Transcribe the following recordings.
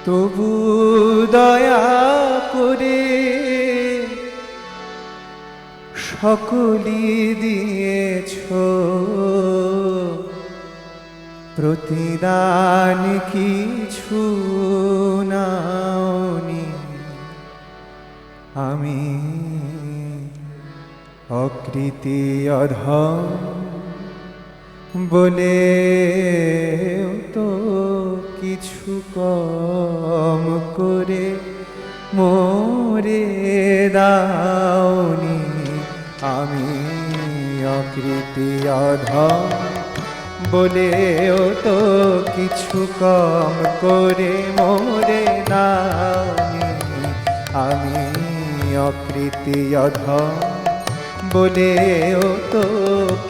তবু দয়া করে সকলি দিয়েছ প্রতিদান কিছু নাওনি। আমি অকৃতি অধম বলে তো কিছু কম করে মোরে দাওনি। আমি অকৃতি অধম বলেও তো কিছু কম করে মোরে দাওনি। আমি অকৃতি অধম বলেও তো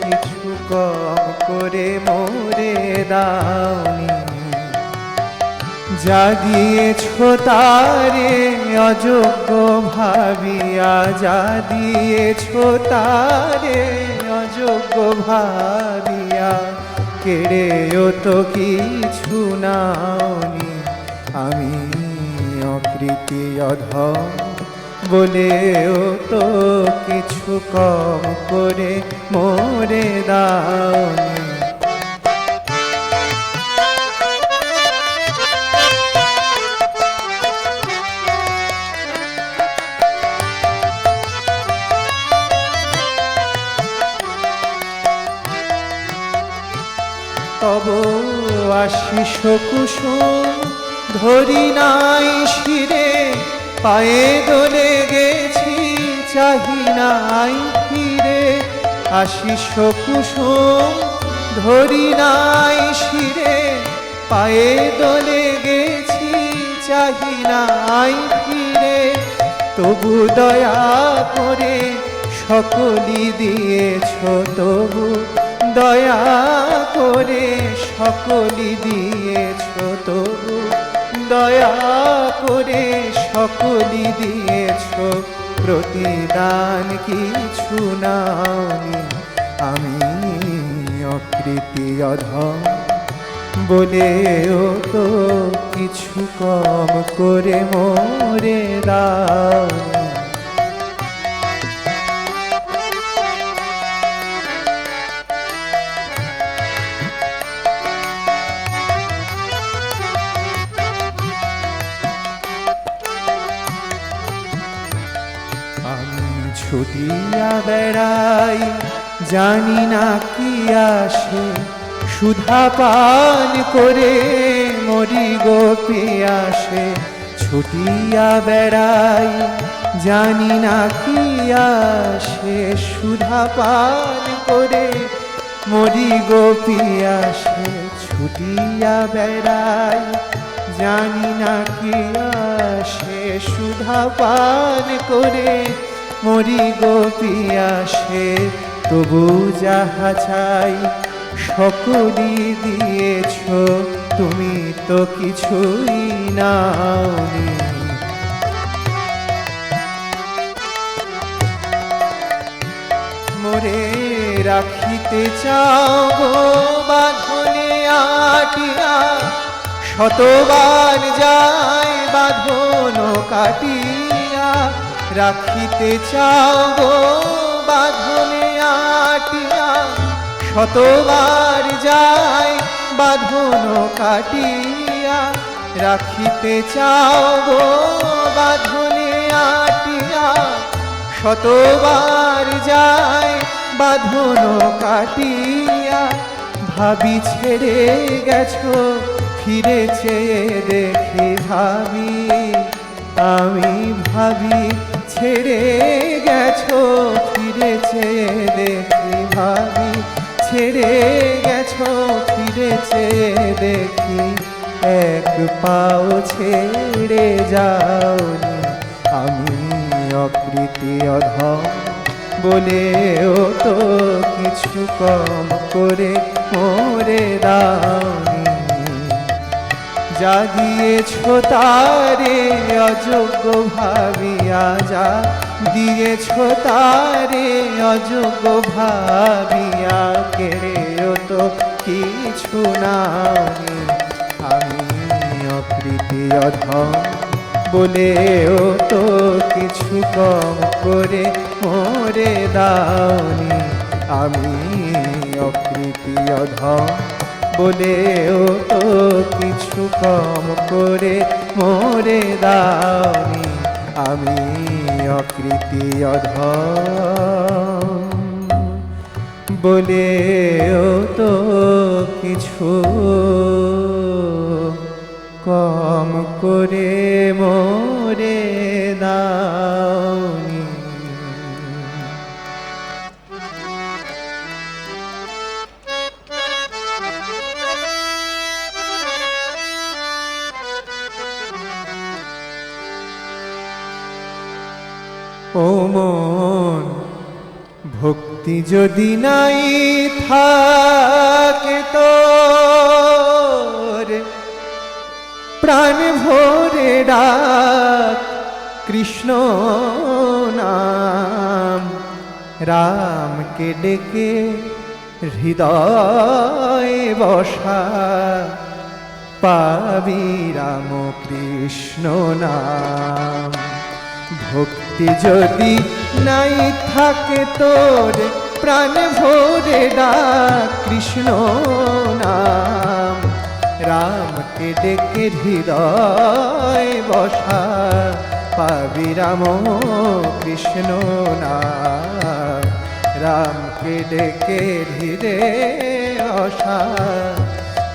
কিছু কম করে মোরে দাওনি। যা দিয়েছ তারে অযোগ্য ভাবিয়া, যা দিয়েছ তারে অযোগ্য ভাবিয়া, কেড়েও তো কিছু নাওনি। আমি অকৃতি অধম বলেও তো কিছু কম করে মোরে দাওনি। তব আশিস কুসুম ধরি নাই শিরে, পায়ে দোলে গেছি চাহি নাই ফিরে। আশিস কুসুম ধরি নাই শিরে, পায়ে দোলে গেছি চাহি নাই ফিরে। তবু দয়া করে সকলি দিয়েছ, তবু দয়া করে সকলি দিয়েছ, তবু দয়া করে সকলি দিয়েছ প্রতিদান কিছু নাওনি। আমি অকৃতি অধম বলেও তো কিছু কম করে মোরে দাওনি। আমি ছুটিয়া বেড়াই জানি না কি আসে, সুধা পান করে মরি গো পিয়াসে। ছুটিয়া বেড়াই জানি না কি আসে, সুধা পান করে মরি গো পিয়াসে। ছুটিয়া বেড়াই জানি না কি আসে, সুধা পান করে মরি গো পিয়াসে। তবু যাহা চাই সকলি দিয়েছ, তুমি তো কিছুই নাওনি। মোরে রাখিতে চাও গো বাঁধনে আটিয়া, শতবার যায় বাঁধন কাটিয়া। রাখিতে চাও গো বাঁধনে আটিয়া, শতবার যায় বাঁধন কাটিয়া। রাখিতে চাও গো বাঁধনে আটিয়া, শতবার যায় বাঁধন কাটিয়া। ভাবি ছেড়ে গেছো ফিরে চেয়ে দেখি, ভাবি আমি ভাবি ছেড়ে গেছো ফিরে চেয়ে দেখি, ভাবি ছেড়ে গেছো ফিরে চেয়ে দেখি। এক পাও ছেড়ে যাওনি। আমি অকৃতি অধম বলেও তো কিছু কম করে মোরে দাওনি। যা দিয়েছ তারে অযোগ্য ভাবিয়া, যা দিয়েছ তারে অযোগ্য ভাবিয়া, কেড়েও তো কিছু নাওনি। আমি অকৃতি অকৃতি অধম বলেও তো কিছু কম করে মোরে দাওনি। আমি অকৃতি অধম বলেও তো কিছু কম করে মোরে দাওনি। আমি অকৃতি অধম বলেও তো কিছু কম করে মোরে দাওনি। ও মন, ভক্তি যদি নাই থাকে তোর, প্রাণ ভরে ডাক কৃষ্ণ নাম। রামকে ডেকে হৃদয়ে বসা, পাবি রাম কৃষ্ণ নাম। ভক্তি যদি নাই থাকে তোর, প্রাণ ভরে ডাক কৃষ্ণ নাম। রামকে ডেকে হৃদয় বসা, পাবি রাম কৃষ্ণ নাম। রামকে ডেকে হৃদয় বসা,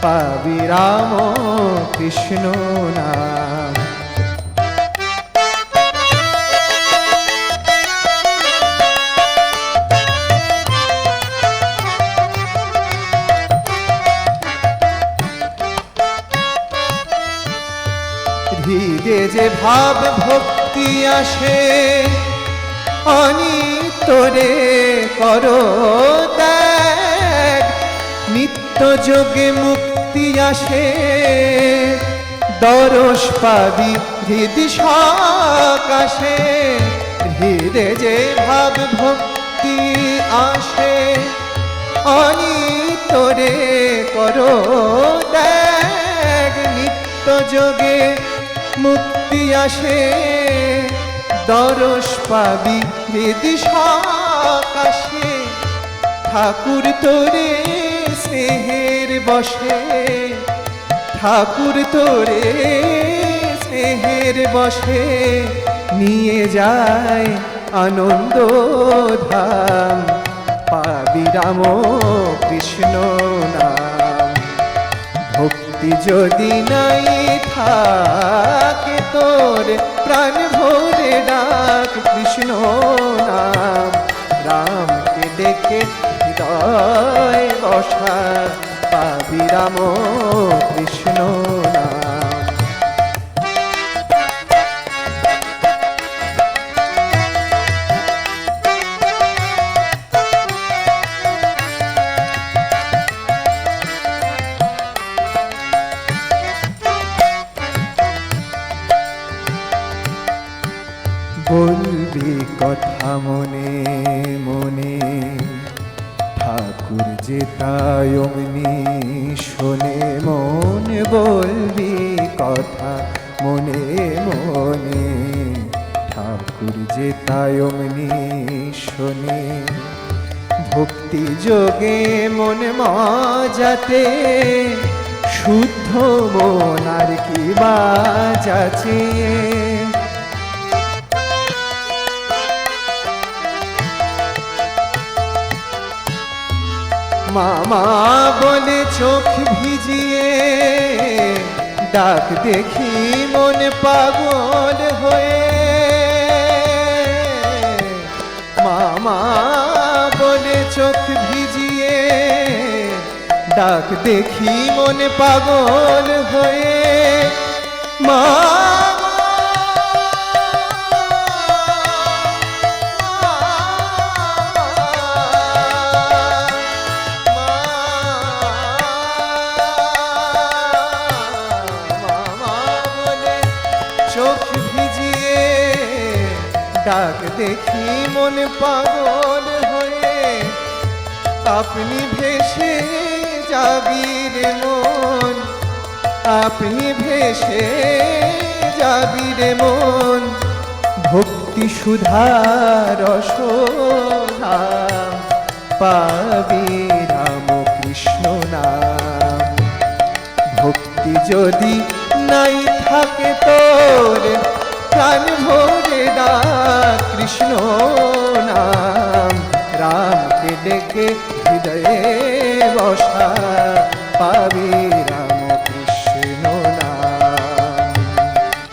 পাবি রাম কৃষ্ণ নাম। হৃদে যে ভাব ভক্তি আসে, অনিতরে করো ত্যাগ। নিত্য যোগে মুক্তি আসে, দরস পাবি হৃদি সকাশে। হৃদে যে ভাব ভক্তি আসে, অনিতরে করো ত্যাগ। নিত্য যোগে মুক্তি আসে, দরস পাবি হৃদি সকাশে। ঠাকুর তোরে স্নেহের বশে, ঠাকুর তোরে স্নেহের বশে নিয়ে যায় আনন্দ ধাম। পাবি রাম কৃষ্ণ নাম। ভক্তি যদি নাই থাকে তোর, প্রাণ ভরে ডাক কৃষ্ণ নাম। রামকে ডেকে হৃদয় বসা, পাবি রাম কৃষ্ণ নাম। বলবি কথা মনে মনে, ঠাকুর যে তাই অমনি শোনে মন। বলবি কথা মনে মনে, ঠাকুর যে তাই অমনি শোনে। ভক্তি যোগে মন মজাতে, শুদ্ধ মন আর কি বাজাছে। মামা বলে চোখ ভিজিয়ে, ডাক দেখি মন পাগল হয়ে। মামা বলে চোখ ভিজিয়ে, ডাক দেখি মন পাগল হয়ে। মা চোখ ভিজিয়ে, ডাক দেখি মন পাগল হয়ে। আপনি ভেসে যাবি রে মন, আপনি ভেসে যাবি রে মন ভক্তি সুধার রসধাম পাবি রাম কৃষ্ণ নাম। ভক্তি যদি নাই থাকে তোর প্রাণ ভরে ডাক কৃষ্ণ নাম। রামকে ডেকে হৃদয়ে বসা পাবি রাম কৃষ্ণ নাম,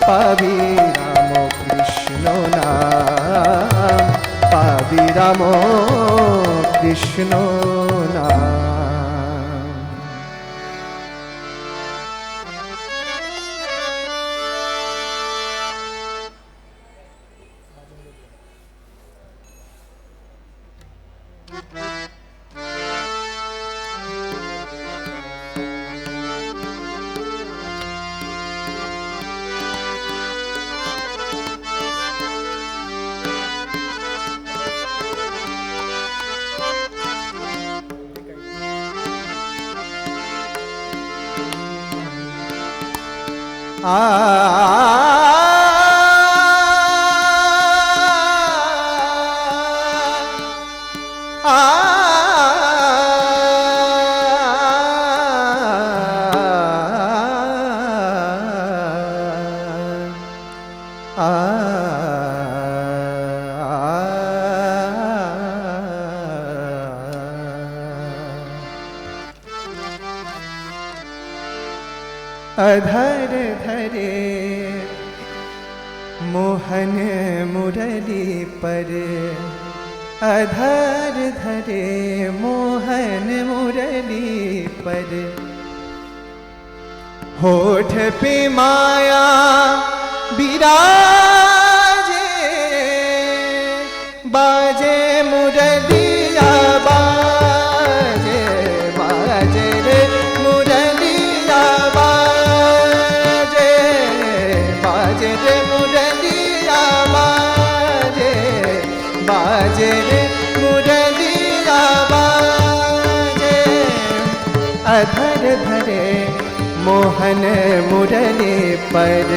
পাবি রাম কৃষ্ণ নাম, পাবি রাম কৃষ্ণ নাম। अधर धरे मोहन मुरली पर, अधर धरे मोहन मुरली पर। होठ पे माया बिराजे, बाजे मुरलिया बाजे, बाजे रे मुरलिया बाजे, बाजे रे मुरलिया बाजे, बाजे रे मुरलिया बाजे। अधर धरे मोहन मुरली पर,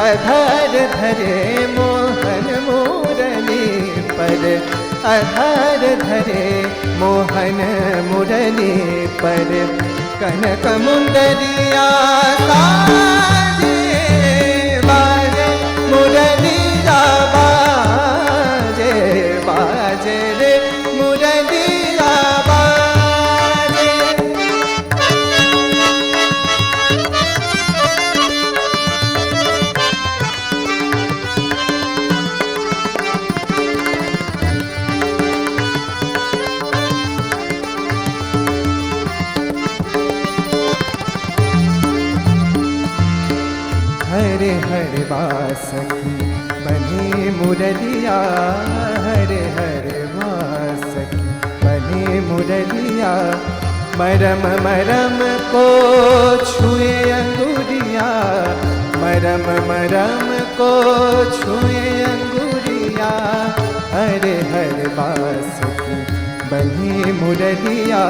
अधर धरे मोहन मुरली पर, अधर धरे मोहन मुरली पर। कनक मुंदरिया साजे, बाजे मुरलिया बाजे, बाजे रे मुरलिया बाजे। हरे हरे बासकी बने मुरलिया, हरे हरे बासकी बने मुरलिया। मरम मरम को छुए अंगुरिया, मरम मरम को छुए अंगुरिया। हरे हरे बासकी बने मुरलिया,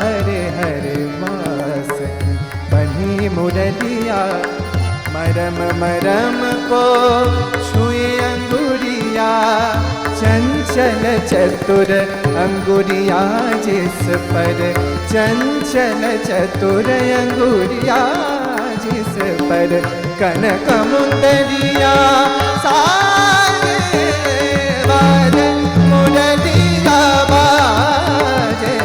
हरे हरे बासकी बने मुरलिया। मरम मरम को छुए अंगुरिया, चंचल चतुर अंगुरिया जिस पर, चंचल चतुर अंगुरिया जिस पर। कनक मुंदरिया साजे, बाजे मुरलिया बाजे,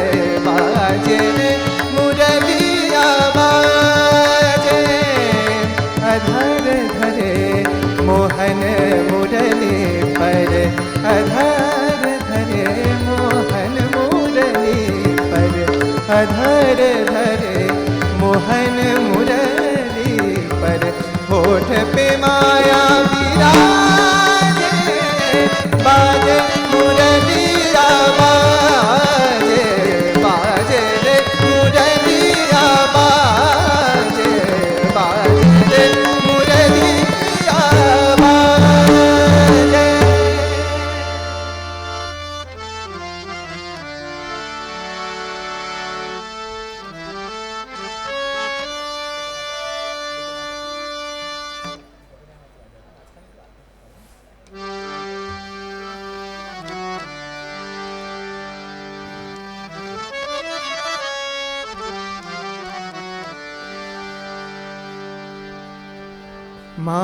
बाजे रे मुरलिया बाजे। अधर धरे मोहन मुरली पर, अधर धरे मोहन मुरली पर, अधर धरे मोहन मुरली पर। होठ पे माया बिराजे, बाजे मुरलिया बाजे, बाजे रे मुरलिया बाजे, बाजे रे मुरलिया बाजे। মা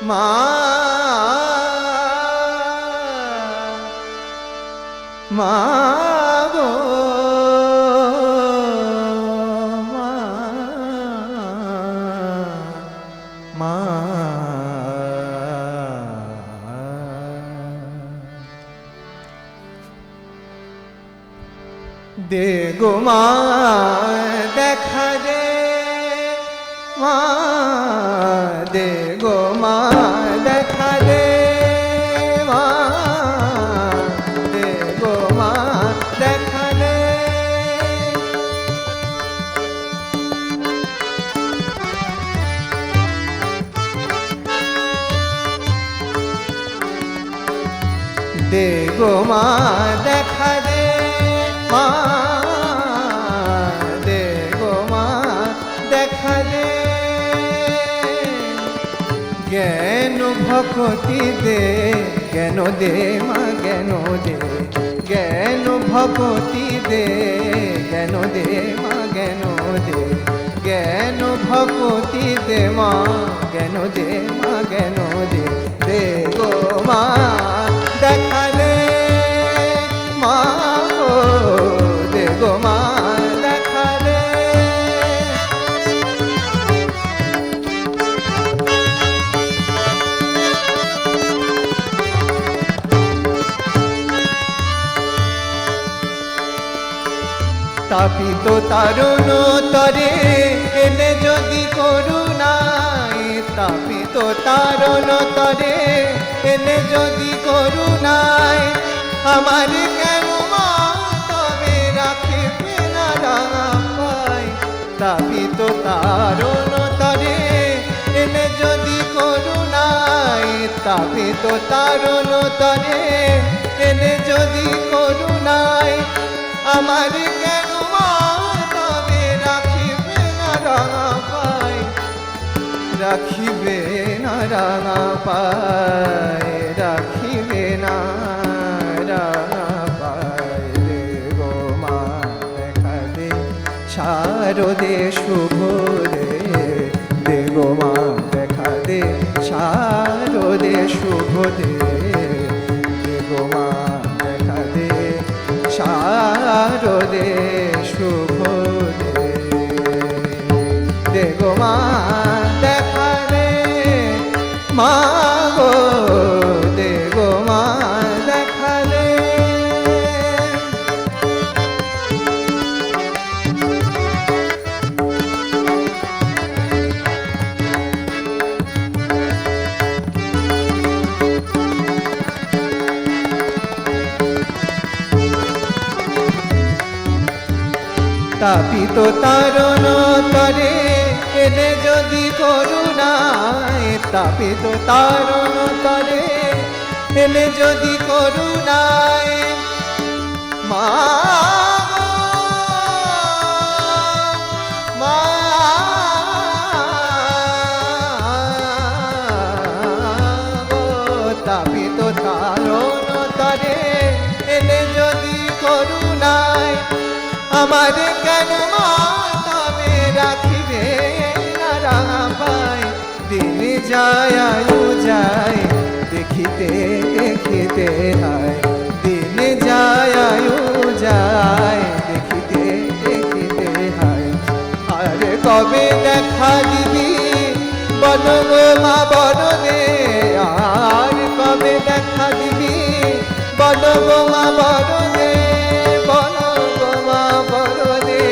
মা মা গো মা মা দে গো মা দেখা দে মা দে গো মা দেখা দে মা দে গো মা দেখা দে দে গো মা দেখা দে মা দে গো মা দেখা দে জ্ঞান ভক্তি দে জ্ঞান দে মা জ্ঞান দে জ্ঞান ভক্তি দে জ্ঞান দে মা জ্ঞান দে জ্ঞান ভক্তি দে মা জ্ঞান দে মা জ্ঞান দে দে গো মা দেখা দে মা গো দে গো মা দেখা দে তাপিত তারুণ তরে এনে যদি করুণায় তাপিত তারুণ তরে এনে যদি করুণায় আমার কেন মা তবে রাখিবে না রাঙায় তাপিত তারুণ তরে এনে যদি করুণায় তাপিত তারুণ তরে এনে যদি করুণায় আমার কেন মা তবে রাখিবে না রাঙা পায় রাখিবে না রাঙা পায় রাখিবে না রাঙা পায় রে গো মা দেখা দে শারদে শুভ রে দে গো মা দেখা দে শারদে শুভ দে দে গো মা দেখা দে শারদে শুভ দে দে গো মা দেখা দে মা গো দে গো মা দেখা দে তাপিত তারুণ তরে এনে যদি করুণায় তাপিত তারুণ তরে এনে যদি করুণায় মা মা তাপিত তারুণ তরে এনে যদি করুণায় আমার কেন মা তবে রাখিবে না রাঙা পায় দিন যায় আয়ু যায় দেখিতে দেখিতে হায় দিন যায় আয়ু যায় দেখিতে দেখিতে হায় আরে কবে দেখা দিবি বল গো মা বল দে আর কবে দেখা দিবি বল গো মা বল দে বল গো মা বল দে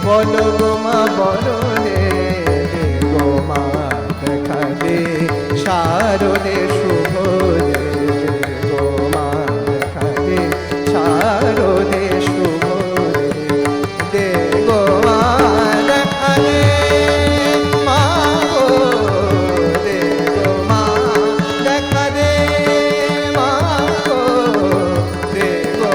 বল গো মা বল দে দে গো মা দেখা দে শারদে শুভ দে গো মা দেখা দে শারদে শুভ দে গো মা দেখা দে মা গো দে গো মা দেখা দে মা গো দে গো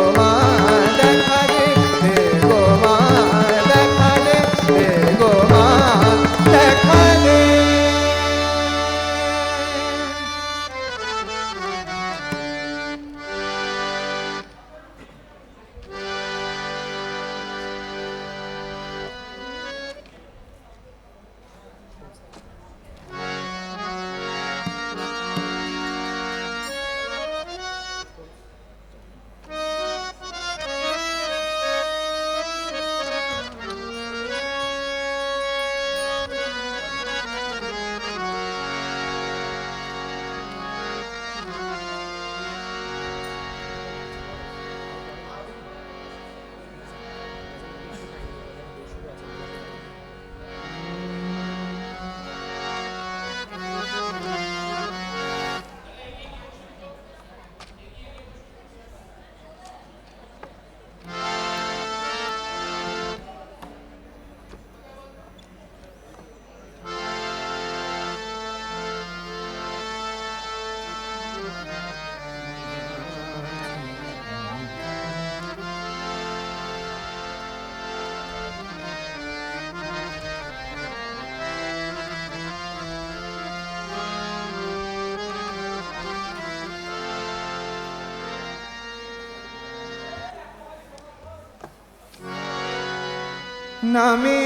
নামে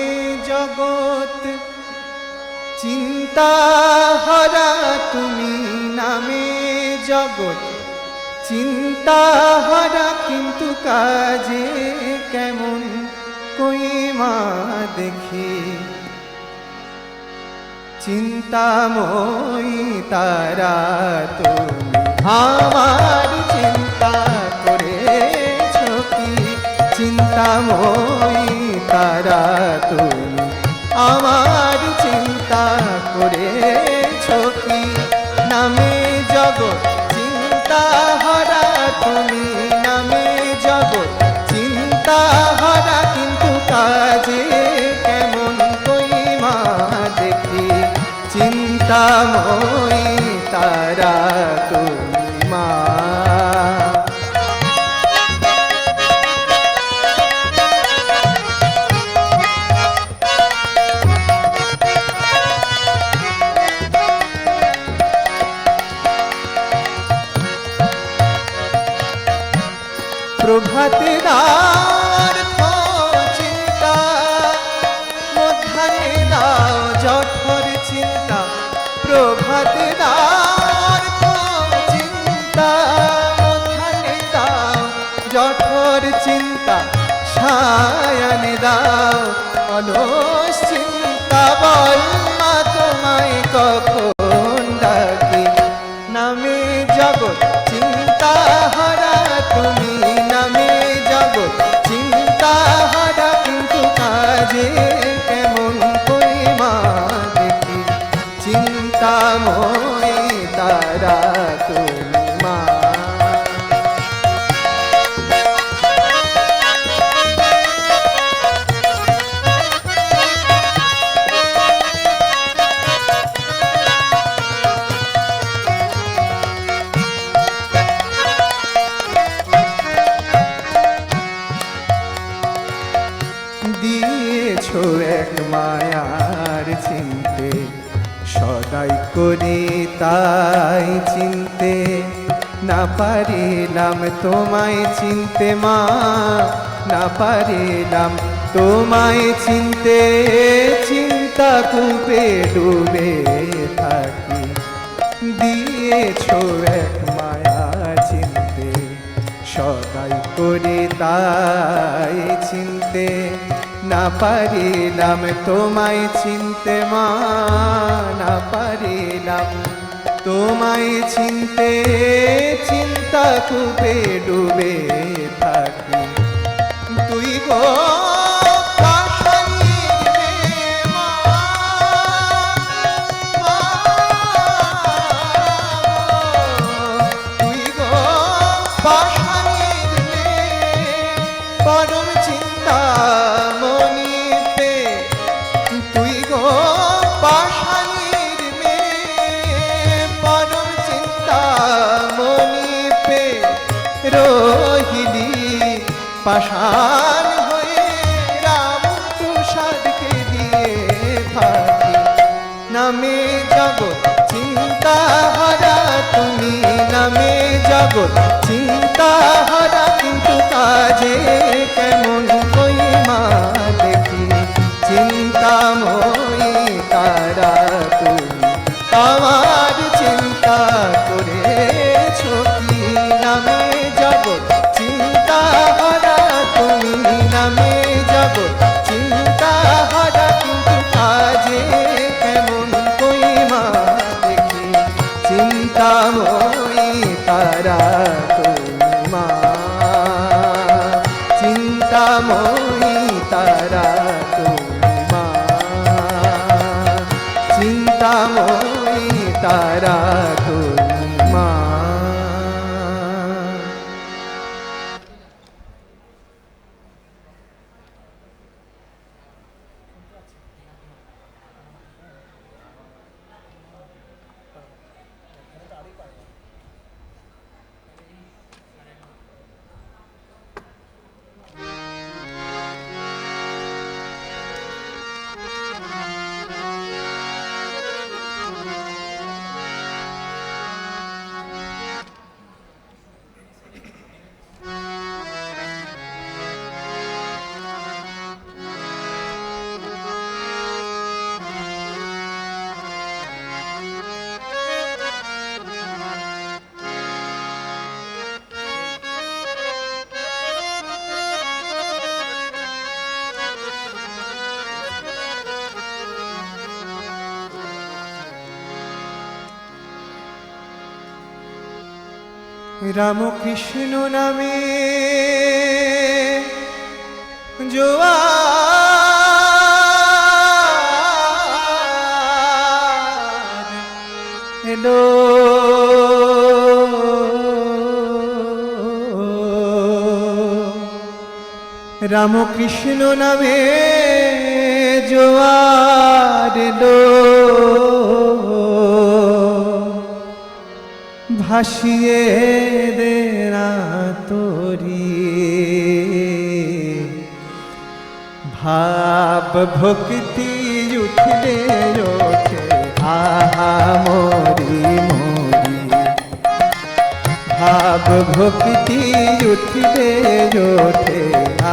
জগৎ চিন্তা হারা তুমি, নামে জগৎ চিন্তা হারা, কিন্তু কাজে কেমন কই মা দেখি। চিন্তাময়ী তারা তুমি আমার চিন্তা করেছ কি? চিন্তাময়ী তারা তুমি আমার চিন্তা করেছ কি? নামে জগৎ চিন্তা হারা তুমি, নামে জগৎ চিন্তা হারা, কিন্তু কাজে কেমন কই মা দেখি। চিন্তাময়ী তারা তুমি মা। প্রভাতে দাও চিন্তা, মধ্যাহ্নে দাও জঠর চিন্তা। প্রভাতে দাও চিন্তা, মধ্যাহ্নে দাও জঠর চিন্তা। সায়ানে দাও অলস চিন্তা, বল মা তোমায় কখন ডাকি। নামে জগৎ চিন্তা হারা তুমি, নামে জগৎ চিন্তা হারা, কিন্তু কাজে কেমন কই মা দেখি। চিন্তাময়ী তারা তুমি মা। দিয়েছ এক মায়ার চিনতে, সদাই করে তাই চিনতে না পারিলাম তোমায় চিনতে মা, না পারিলাম তোমায় চিনতে। চিন্তা কূপে ডুবে থাকি, দিয়েছ এক মায়া চিনতে, সদাই করে তাই চিনতে না পারিলাম তোমায় চিনতে মা, না পারিলাম তোমায় চিনতে। চিন্তা কূপে ডুবে থাকি, তুই গো পরম চিন্তা মনিতে, তুই গো পাশানির মেয়ে। পরম চিন্তা মনিতে রহিলি পাষাণ হয়ে, রাম প্রসাদকে দিয়ে থাকি। নামে জগৎ চিন্তা হারা তুমি, নামে জগৎ চিন্তা হারা, কিন্তু কাজে কেমন কই মা দেখি। চিন্তাময়ী তারা তুমি আমার চিন্তা করেছ কি? নামে জগৎ চিন্তা হারা তুমি, নামে জগৎ চিন্তা হারা, কিন্তু কাজে কেমন কই মা দেখি। চিন্তাময়ী তারা তুমি মা। চিন্তাময়ী তারা তুমি মা। চিন্তাময়ী তারা তুমি মা। রামকৃষ্ণ নামে জোয়ার এলো রামকৃষ্ণ নামে জোয়ার এলো ভাসিয়ে দে না তোরি ভাব ভক্তি উঠলে ওঠে আহা মরি মরি ভাব ভক্তি উঠলে ওঠে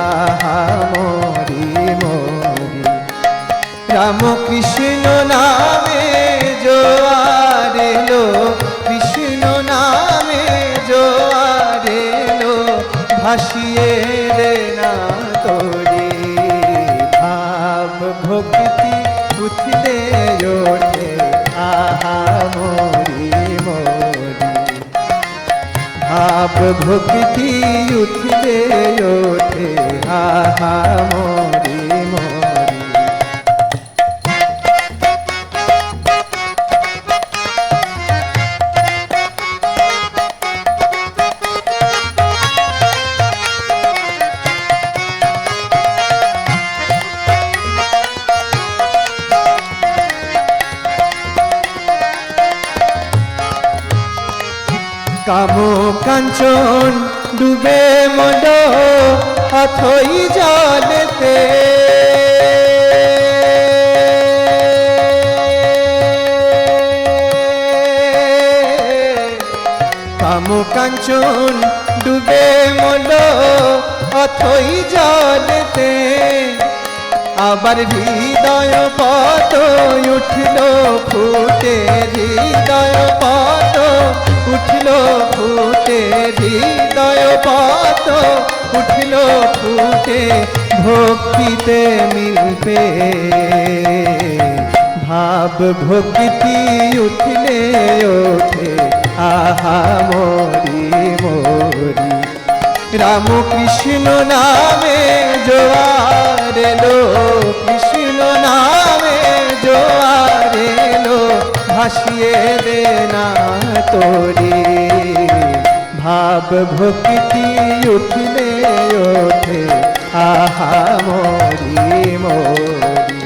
আহা মরি মরি রামকৃষ্ণ নামে জোয়ার এলো কৃষ্ণ নামে জোয়ার এলো ভাসিয়ে দে না তোরে ভাব ভক্তি উঠলে ওঠে আহা মরি মরি ভাব ভক্তি উঠলে ওঠে আহা মরি মরি কাম কাঞ্চন ডুবে মন অথই জলেতে কাম কাঞ্চন ডুবে মন অথই জলেতে আবার হৃদয় পদ উঠল ফুটে হৃদয় পদ উঠল ফুটে হৃদয় পদ উঠল ফুটে ভক্তিতে মিলবে ভাব ভক্তি উঠলে ওঠে আহা মরি মরি রামকৃষ্ণ নামে জোয়ার এলো কৃষ্ণ নামে জোয়ার এলো ভাসিয়ে দে না তোরে ভাব ভক্তি উঠলে ওঠে আহা মরি মরি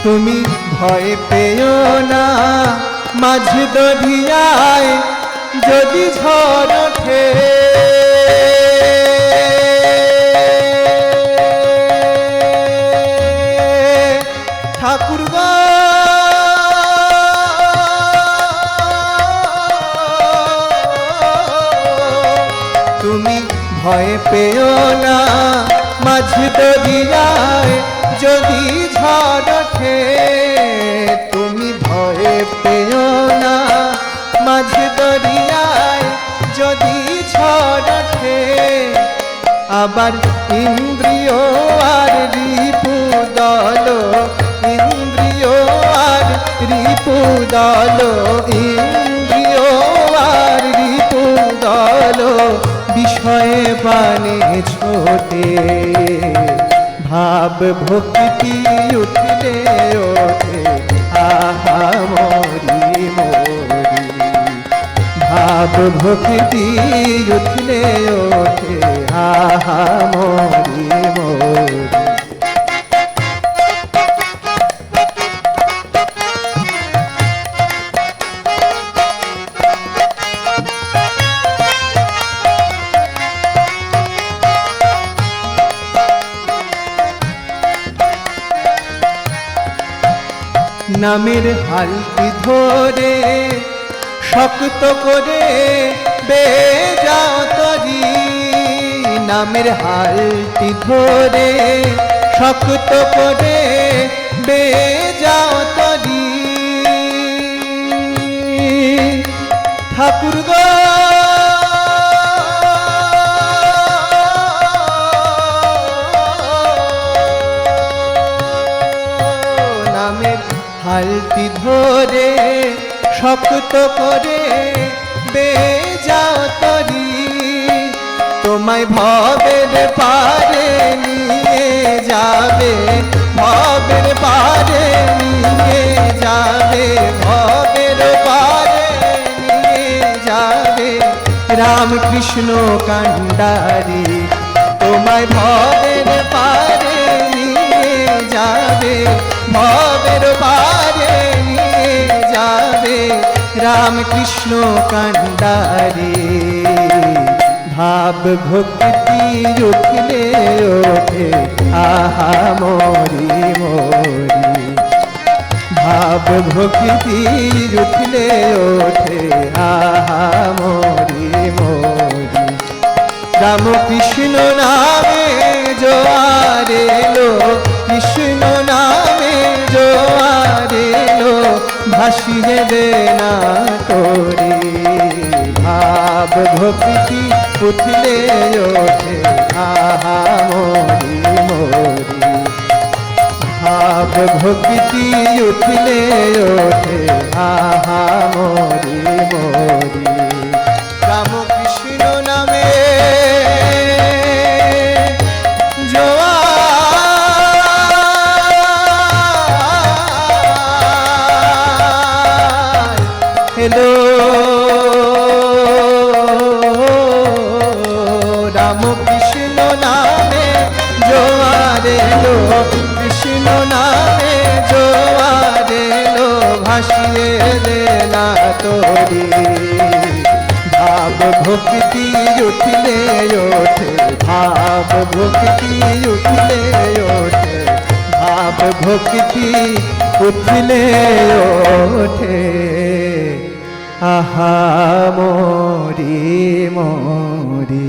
তুমি ভয় পেও না মাঝ দরিয়ায় যদি ঝড় ওঠে ঠাকুর তুমি ভয় পেও না মাঝ দরিয়ায় যদি ঝড় ওঠে তুমি ভয় পেও না মাঝ দরিয়ায় যদি ঝড় ওঠে আবার ইন্দ্রিয় আর রিপু দল ইন্দ্রিয় আর রিপু দল ইন্দ্রিয় আর রিপু দল বিষয়ে বানে ছোটে ভাব ভক্তি উঠলে ওঠে আহা মরি মরি ভাব ভক্তি উঠলে ওঠে আহা মরি মরি নামের হালটি ধরে শক্ত করে বেজাও তরি নামের হালটি ধরে শক্ত করে বেজাও তরি ঠাকুর গো ভক্তি ধরে শক্ত করে বেজাও তরি, তোমায় ভবের পারে নিয়ে যাবে, ভবের পারে নিয়ে যাবে, ভবের পারে নিয়ে যাবে রামকৃষ্ণ কান্ডারি। তোমায় ভবের পারে নিয়ে যাবে, ভবের পারে নিয়ে যাবে রামকৃষ্ণ কান্ডারি। ভাব ভক্তি উঠলে ওঠে আহা মরি মরি, ভাব ভক্তি উঠলে ওঠে আহা মরি মরি। রামকৃষ্ণ নামে জোয়ার এলো, কৃষ্ণ নামে জোয়ার এলো, ভাসিয়ে দে না তোরে। ভাব ভক্তি উঠলে ওঠে আহা মরি মরি, ভাব ভক্তি উঠলে ওঠে আহা মরি মরি। রামকৃষ্ণ নামে জোয়ার এলো, রামকৃষ্ণ নামে জোয়ার এলো, কৃষ্ণ নামে জোয়ার এলো, ভাসিয়ে দে না তোরে। ভাব ভক্তি উঠলে ওঠে, ভাব ভক্তি উঠলে ওঠে, ভাব ভক্তি উঠলে ওঠে আহা মরি মরি।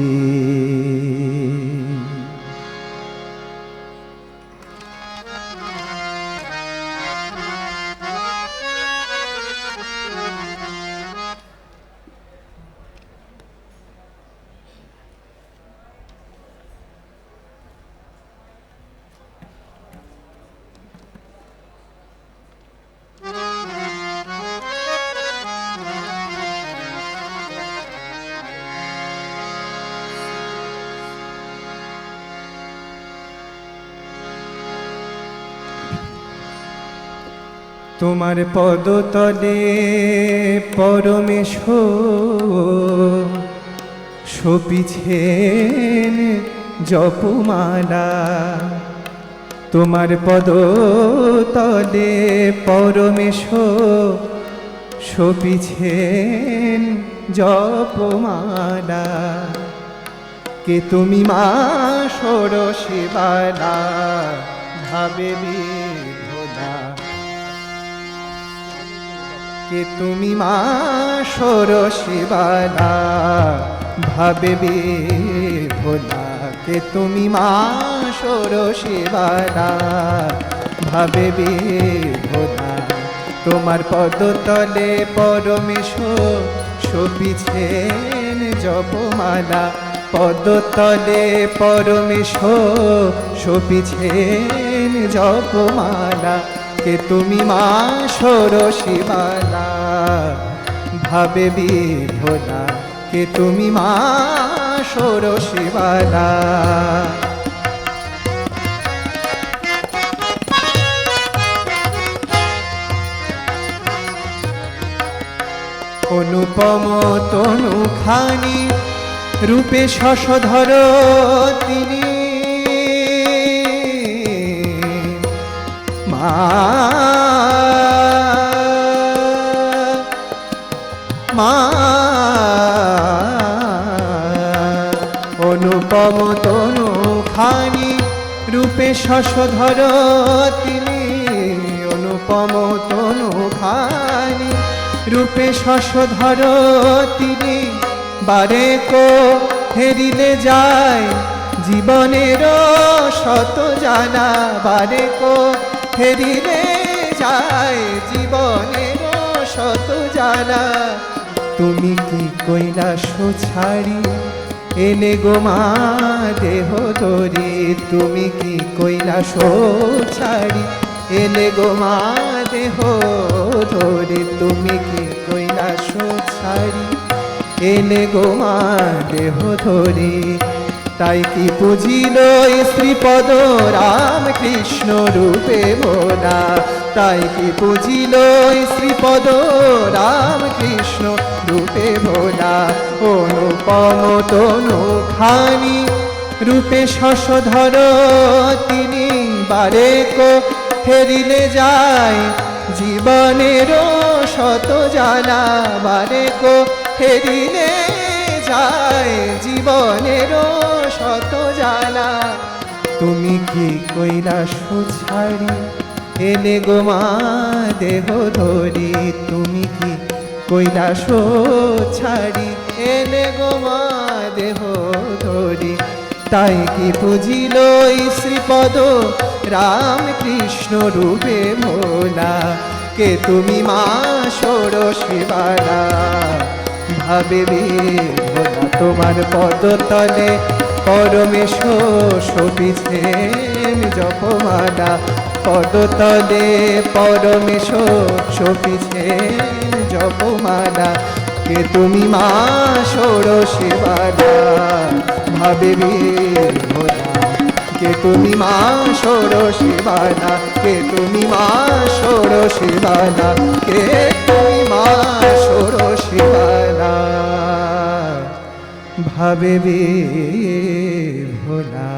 তোমার পদতলে পরমেশ্বর শোভিছেন জপমালা, তোমার পদতলে পরমেশ্বর শোভিছেন জপমালা। কে তুমি মা ষোড়শীবালা ভাবে বিধনা, কে তুমি মা ষোড়শীবালা ভাবে বিভোলা, কে তুমি মা ষোড়শীবালা ভাবে বিভোলা। তোমার পদতলে পরমেশ্বর শোভিছেন জপমালা, পদতলে পরমেশ্বর শোভিছেন জপমালা। কে তুমি মা ষোড়শীবালা ভাবে বিভোলা, কে তুমি মা ষোড়শীবালা। অনুপম তনুখানি রূপে শশধর তিনি, মা মা অনুপম তনুখানি রূপে শশধর তিনি, অনুপম তনুখানি রূপে শশধর তিনি। বারে কো হেরিলে যায় জীবনের শত জানা, বারে কো হেরিলে যায় জীবনের শত জানা। তুমি কি কৈলাস ছাড়ি এলে গো মা দেহ ধরি, তুমি কি কৈলাস ছাড়ি এলে গো মা দেহ ধরে তুমি কি কৈলাস ছাড়ি এলে গো মা দেহ ধরে তাই কি পুজিল শ্রীপদ রাম কৃষ্ণ রূপে ভোলা তাই কি পুজিল শ্রীপদ রাম কৃষ্ণ রূপে ভোলা অনুপম তনু খানি রূপে শশধর তিনি বারেক ফেরিলে যায় জীবনের শত জ্বালা বারেক ফেরিলে যায় জীবনের শত জ্বালা তুমি কি কৈলাস ছাড়ি এলে গো মা দেহ ধরি তুমি কি কৈলাস ছাড়ি এলে গো মা দেহ ধরি তাই কি পুজিল শ্রীপদ রাম কৃষ্ণ রূপে ভোলা কে তুমি মা ষোড়শীবালা ভাবে ভোলা তোমার পদতলে পরমেশ শোভিছেন জপমালা পদতলে পরমেশ শোভিছেন জপমালা কে তুমি মা ষোড়শীবালা ভাবে ভোলা কে তুমি মা ষোড়শীবালা কে তুমি মা ষোড়শীবালা কে তুমি মা ষোড়শীবালা ভাবে ভোলা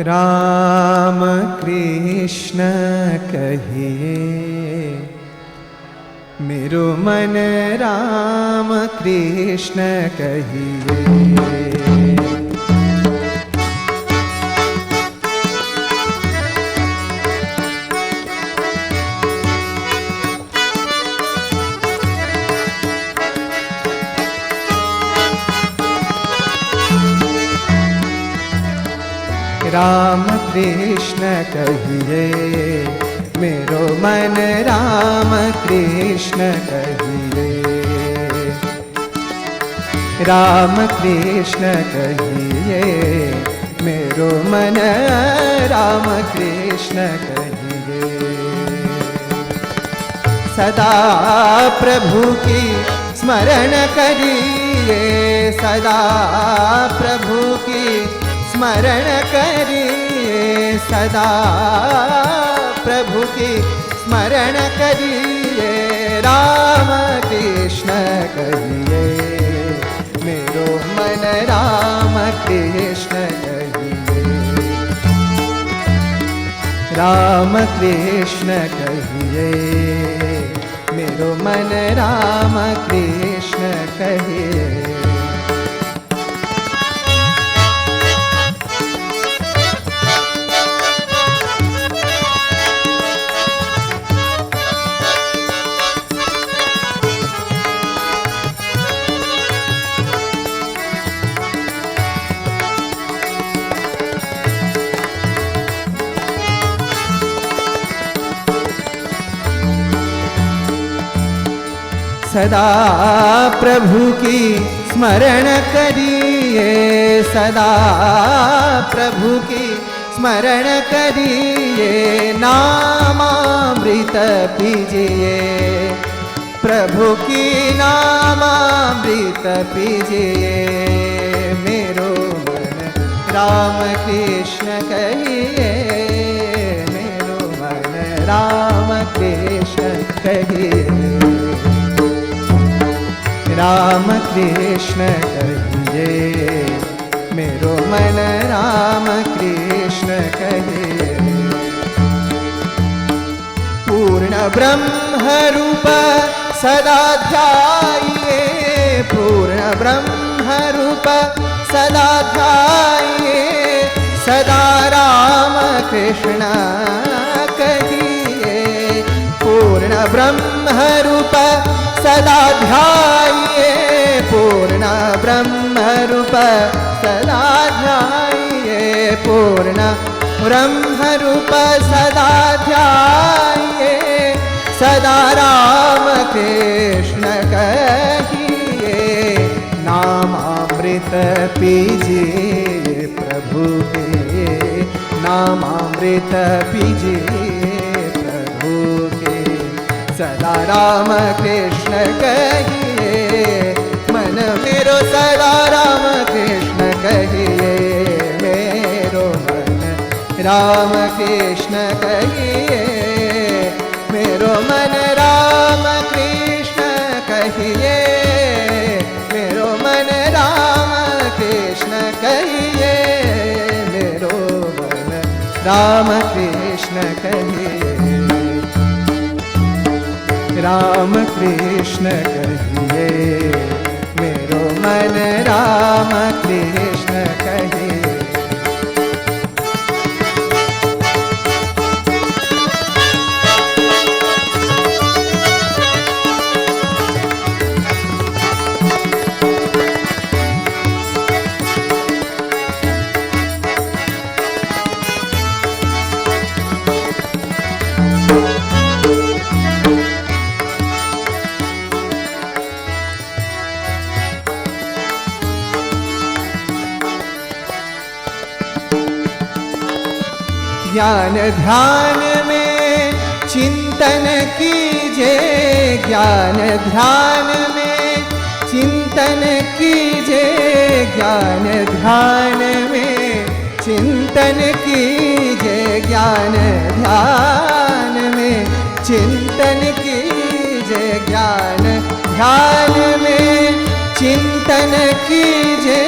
राम कृष्ण कहिए मेरो मन राम कृष्ण कहिए राम कृष्ण कहिए मेरो मन राम कृष्ण कहिए राम कृष्ण कहिए मेरो मन राम कृष्ण कहिए सदा प्रभु की स्मरण करिए सदा प्रभु की स्मरण करिए सदा प्रभु की स्मरण करिए राम कृष्ण कहिए मेरो मन राम कृष्ण कहिए राम कृष्ण कहिए मेरो मन राम कृष्ण कहिए। सदा प्रभु की स्मरण करिए, सदा प्रभु की स्मरण करिए, नामामृत पीजिए, प्रभु की नामामृत पीजिए। मेरो मन राम कृष्ण कहिए, मेरो मन राम कृष्ण कहिए, राम कृष्ण कहिए, मेरो मन राम कृष्ण कहिए। पूर्ण ब्रह्म रूप सदा ध्याइए, पूर्ण ब्रह्म रूप सदा ध्याइए, सदा राम कृष्ण कहिए। पूर्ण ब्रह्म रूप सदा ध्याइए, पूर्ण ब्रह्म रूप सदा ध्याइए, पूर्ण ब्रह्म रूप सदा ध्याइए, सदा राम कृष्ण कहिए। नामामृत पीजिए प्रभु के, नामामृत पीजिए प्रभु के, सदा राम कृष्ण कहिए। मन मेरो सदा राम कृष्ण कहिए, मेरो मन राम कृष्ण कहिए, मेरो मन राम कृष्ण कहिए, मेरो मन राम कृष्ण कहिए, मेरो मन राम कृष्ण कहिए, राम कृष्ण कहिए, मेरो मन राम कृष्ण कहिए। ज्ञान ध्यान में चिंतन कीजिए, ज्ञान ध्यान में चिंतन कीजिए, ज्ञान ध्यान में चिंतन कीजिए, ज्ञान ध्यान में चिंतन कीजिए, ज्ञान ध्यान में चिंतन कीजिए,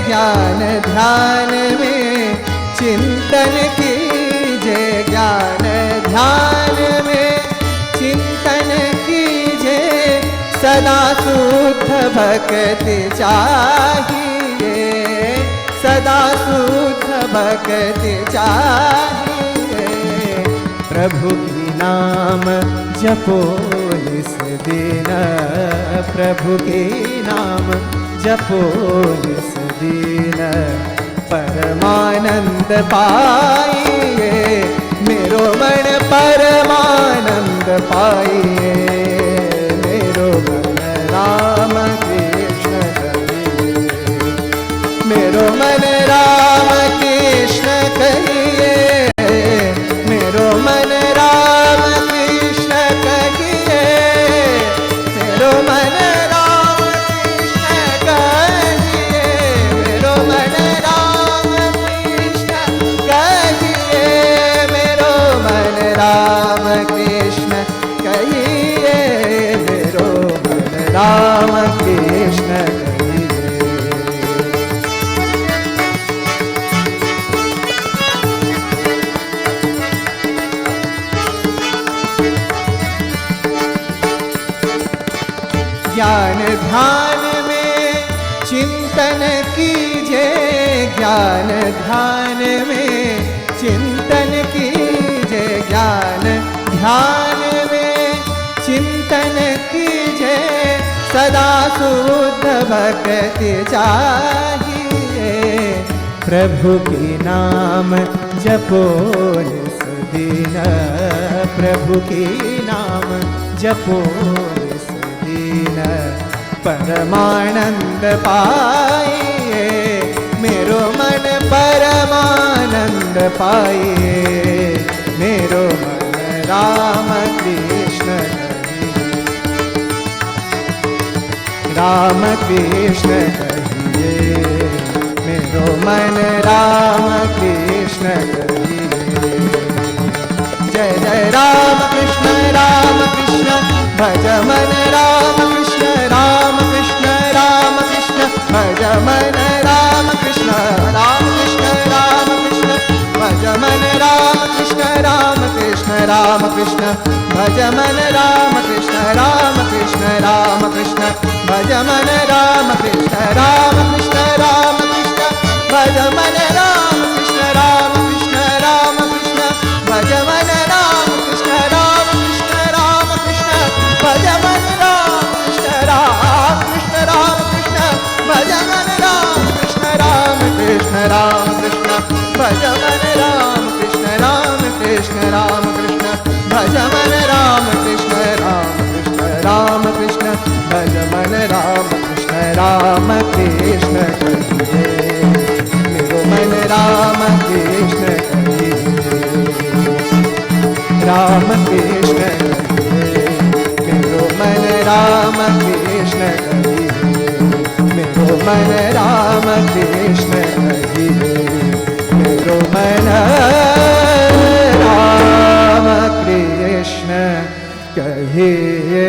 ज्ञान ध्यान में चिंतन कीजिए, ज्ञान ध्यान में चिंतन कीजिए, सदा शुद्ध भक्ति चाहिए, सदा शुद्ध भक्ति चाहिए। प्रभु की नाम जपो निस दिन, प्रभु की नाम जपो निस दिन, परमानंद पाइए, मेरो मन परमानंद पाइए, मेरो मन राम कृष्ण कहिए, मेरो मन राम कृष्ण कहिए, मेरो मन राम कृष्ण कहिए, मेरो मन राम कृष्ण कहिए, मेरो मन राम कृष्ण कहिए, मेरो मन राम कृष्ण कहिए। ज्ञान ध्यान में चिंतन कीजे, ज्ञान ध्यान में चिंतन कीजे, ज्ञान ध्यान में चिंतन कीजे, सदा शुद्ध भक्ति चाहिए। प्रभु की नाम जपो निस दिन, प्रभु की नाम जपो निस दिन, परमानंद पाइए, मेरो मन परमानंद पाइए, मेरो मन राम कृष्ण राम कृष्ण कहिए, मेरो मन राम कृष्ण कहिए। जय जय राम कृष्ण भज मन राम कृष्ण भज मन राम कृष्ण भज मन राम कृष्ण भज मन राम कृष्ण भज मन राम कृष्ण भज मन राम कृष्ण भज मन राम कृष्ण भज मन राम कृष्ण भज मन राम कृष्ण भज मन राम कृष्ण भज मन राम कृष्ण भज मन राम कृष्ण कहिए, मेरो मन राम कृष्ण कहिए, राम कृष्ण कहिए, मेरो मन राम कृष्ण कहिए, मेरो मन राम कृष्ण कहिए, मेरो मन राम कृष्ण कहिए।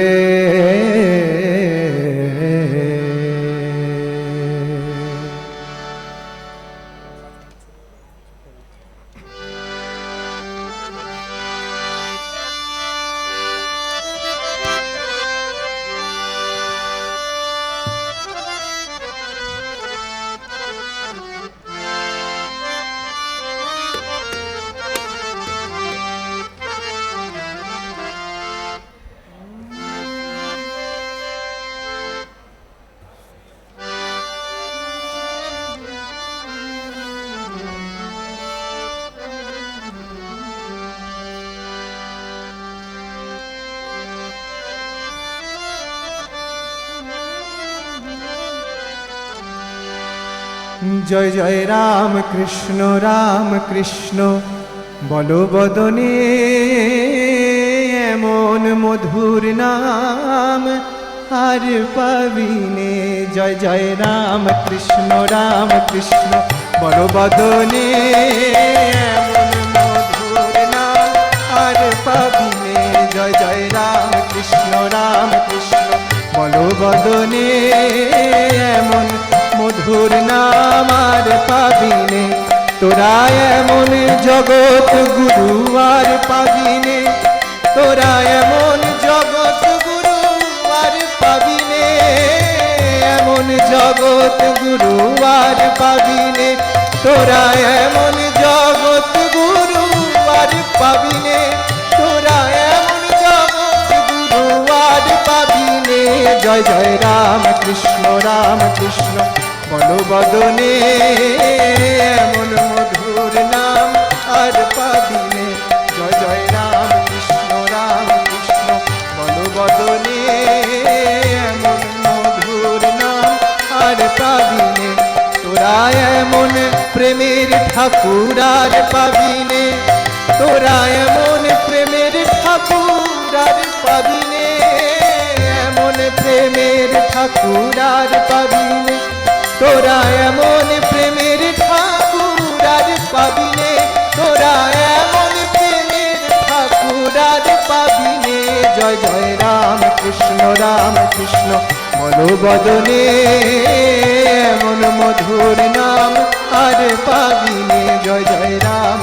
জয় জয় রাম কৃষ্ণ বলো বদনে এমন মধুর নাম আর পাবিনে। জয় জয় রাম কৃষ্ণ বলো বদনে এমন মধুর নাম আর পাবিনে। জয় জয় রাম কৃষ্ণ বলো বদনে এমন মধুর নাম আর পাবিনে। তোরা এমন জগৎ গুরু আর পাবিনে, তোরা এমন জগৎ গুরু আর পাবিনে, এমন জগৎ গুরু আর পাবিনে। তোরা এমন জগৎ গুরু আর পাবিনে, তোরা এমন জগৎ গুরু আর পাবিনে। জয় জয় রাম কৃষ্ণ বলো বদনে এমন মধুর নাম আর পাবিনে। জয় জয় রাম কৃষ্ণ বলো বদনে এমন মধুর নাম আর পাবিনে। তোরা এমন প্রেমের ঠাকুর আর পাবিনে, তোরা এমন প্রেমের ঠাকুর আর পাবিনে, এমন প্রেমের ঠাকুর আর পাবিনে। তোরা এমন প্রেমের ঠাকুর আর পাবিনে, তোরা এমন প্রেমের ঠাকুর আর পাবিনে। জয় জয় রাম কৃষ্ণ বলো বদনে এমন মধুর নাম আর পাবিনে। জয় জয় রাম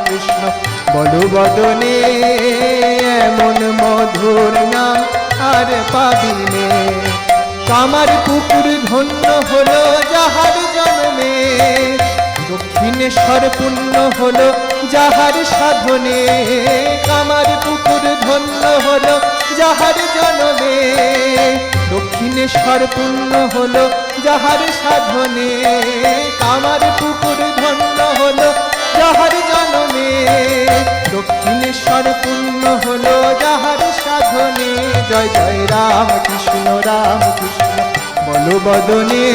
কৃষ্ণ বলো বদনে এমন মধুর নাম আর পাবিনে। কামার পুকুর ধন্য হলো যাহার জন্মে, দক্ষিণেশ্বর পুণ্য হলো যাহার সাধনে। কামার পুকুর ধন্য হলো যাহার জন্মে, দক্ষিণেশ্বর পুণ্য হলো যাহার সাধনে। কামার পুকুর ধন্য হলো যাহার জন্মে, দক্ষিণেশ্বর পুণ্য হলো যাহার সাধনে। জয় জয় রাম কৃষ্ণ রাম কৃষ্ণ বলো বদনে,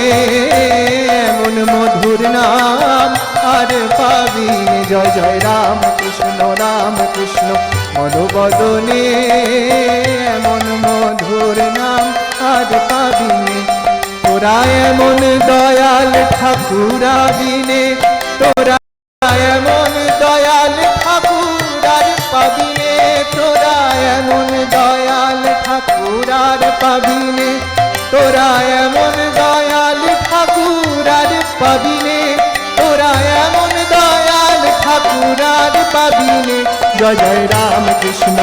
এমন মধুর নাম আর পাবিনে। জয় জয় রাম কৃষ্ণ বলো বদনে, এমন মধুর নাম আর পাবিনে। তোরা এমন দয়াল ঠাকুরা বিনে, তোরা এমন দয়াল ঠাকুরার পাবিনে। তোরা এমন দয়াল ঠাকুরার পাবিনে, তোরা এমন দয়াল ঠাকুরার পাবিনে। তোরা এমন দয়াল ঠাকুরার পাবিনে। জয় জয় রাম কৃষ্ণ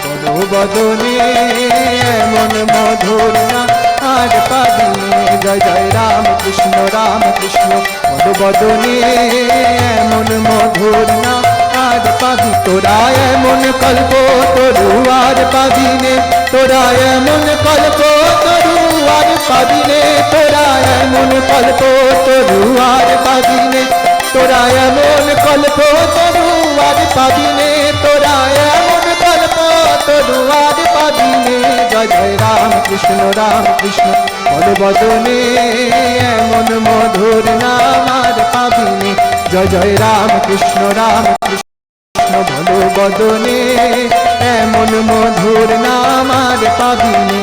বলো বদনে, এমন মধুর না আর পাবিনে। জয় জয় রাম কৃষ্ণ বলো বদনে, এমন মধুর না আর পাবি। তোরা এমন কল্প তরু আর পাবিনে, তোরা এমন কল্প তরু আর পাবিনে। তোরা এমন কল্প তরু আর পাবিনে, তোরা এমন কল্প তরু আর পাবিনে। তোরা এমন কল্প তরু আর পাবিনে। জয় জয় রাম কৃষ্ণ বলো বদনে, এমন মধুর নাম আর পাবিনে। জয় জয় রাম কৃষ্ণ বলো বদনে, এমন মধুর নাম আর পাবিনে।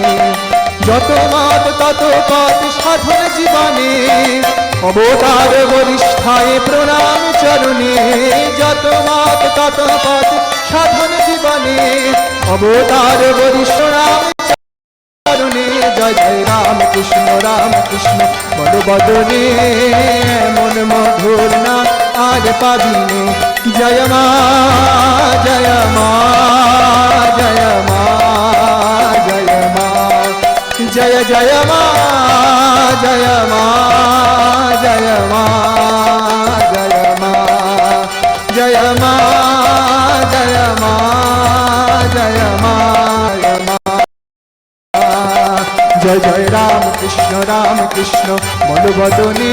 যত মত তত পথ সাধন জীবনে, অবতার বরিষ্ঠায় প্রণাম চরণে। যত মত তত পথ সাধন জীবনে, অবতার বরিষ্ঠ রাম চরণে। জয় জয় রাম কৃষ্ণ বলো বদনে, এমন মধুর নাম আর পাবিনে। জয় মা জয় মা জয় মা জয় মা, জয় জয় মা জয় মা জয় মা জয় মা, জয় মা জয় মা জয় মা জয় মা। জয় জয় রাম কৃষ্ণ বলো বদনে,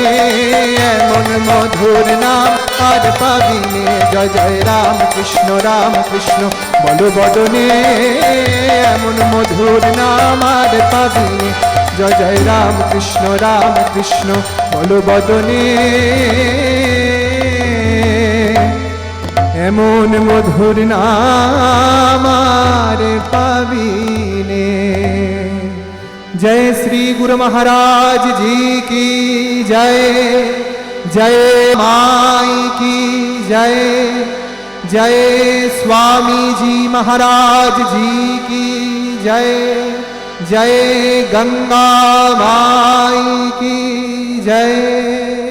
এমন মধুর নাম আর পাবিনে। জয় জয় রাম কৃষ্ণ বলো বদনে, এমন মধুর নাম আর পাবিনে। জয় জয় রাম কৃষ্ণ বলো বদনে, এমন মধুর নাম আর পাবিনে। जय श्री गुरु महाराज जी की जय, जय माई की जय, जय स्वामी जी महाराज जी की जय, जय गंगा माई की जय।